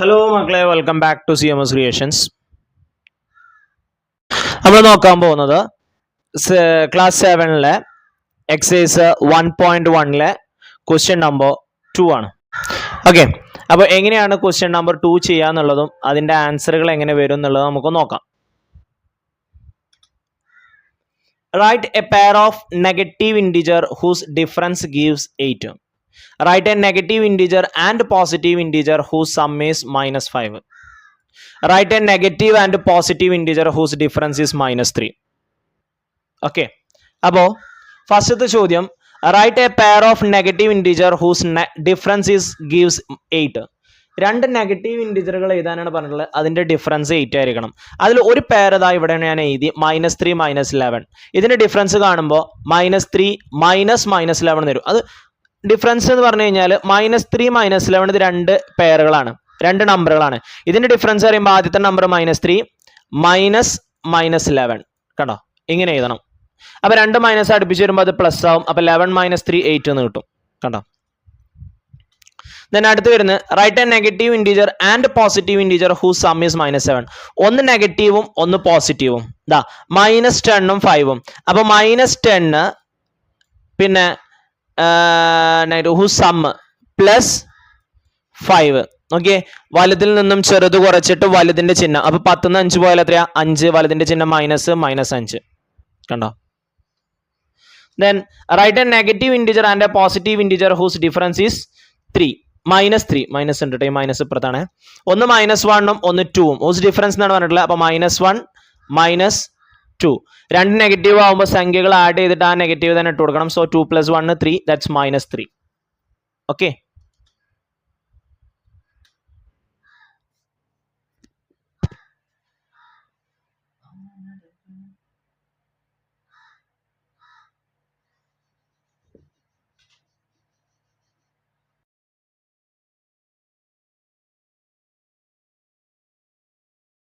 Hello മക്കളെ, welcome back to CMS creations. നമ്മൾ നോക്കാൻ പോകുന്നത് ക്ലാസ് 7-ലെ എക്സസൈസ് 1.1-ലെ ക്വസ്റ്റ്യൻ നമ്പർ 2 ആണ്. ഓക്കെ, അപ്പോൾ എങ്ങനെയാണ് ക്വസ്റ്റ്യൻ നമ്പർ 2 ചെയ്യാന്നുള്ളതും അതിൻ്റെ ആൻസറുകൾ എങ്ങനെ വരും എന്നുള്ളതും നമുക്ക് നോക്കാം. Write a pair of negative integer whose difference gives 8. Write a negative integer and positive integer whose sum is -5. Write a negative and positive integer whose difference is -3. Okay. അപ്പോൾ ഫസ്റ്റത്തെ ചോദ്യം, write a pair of negative integer whose difference is gives 8. രണ്ട് negative ഇൻറ്റിജറുകൾ എഴുതാനാണ് പറഞ്ഞിട്ടുള്ളത്. അതിൻ്റെ difference 8 ആയിരിക്കണം. അതിൽ ഒരു പെയർ ഇതാ ഇവിടെ ഞാൻ എഴുതി -3 -11. ഇതിൻ്റെ ഡിഫറൻസ് കാണുമ്പോൾ -3 -11 തരും. അത് ഡിഫറൻസ് എന്ന് പറഞ്ഞു കഴിഞ്ഞാൽ -3 -11 ഇത് രണ്ട് പെയറുകളാണ്, രണ്ട് നമ്പറുകളാണ്. ഇതിൻ്റെ ഡിഫറൻസ് പറയുമ്പോൾ ആദ്യത്തെ നമ്പർ -3 -11 കണ്ടോ, ഇങ്ങനെ എഴുതണം. അപ്പോൾ രണ്ട് മൈനസ് അടുപ്പിച്ച് വരുമ്പോൾ അത് പ്ലസ് ആവും. അപ്പോൾ 11 - 3 8 എന്ന് കിട്ടും. കണ്ടോ. ദെൻ അടുത്ത് വരുന്നത് write a negative integer and positive integer whose sum is -7. ഒന്ന് നെഗറ്റീവും ഒന്ന് പോസിറ്റീവും. ഇതാ -10ഉം 5ഉം. അപ്പോൾ -10 പിന്നെ ഹൂസ് സം +5. ഓക്കെ, വലുതിൽ നിന്നും ചെറുത് കുറച്ചിട്ട് വലുതിന്റെ ചിഹ്നം. അപ്പൊ 10 - 5 പോയാൽ എത്രയാ? 5. വലുതിന്റെ ചിഹ്നം -5 കണ്ടോ. Then write a negative integer and a positive integer whose difference is 3. -3 minus ഉണ്ട്, മൈനസ് ഇപ്പുറത്താണ്. ഒന്ന് -1ഉം ഒന്ന് 2ഉം. ഹൂസ് ഡിഫറൻസ് എന്നാണ് പറഞ്ഞിട്ടുള്ളത്. അപ്പൊ -1 -2. രണ്ട് നെഗറ്റീവ് ആകുമ്പോൾ സംഖ്യകൾ ആഡ് ചെയ്തിട്ട് ആ നെഗറ്റീവ് തന്നെ ഇട്ട് കൊടുക്കണം. So 2 + 1 3, that's -3. ഓക്കെ,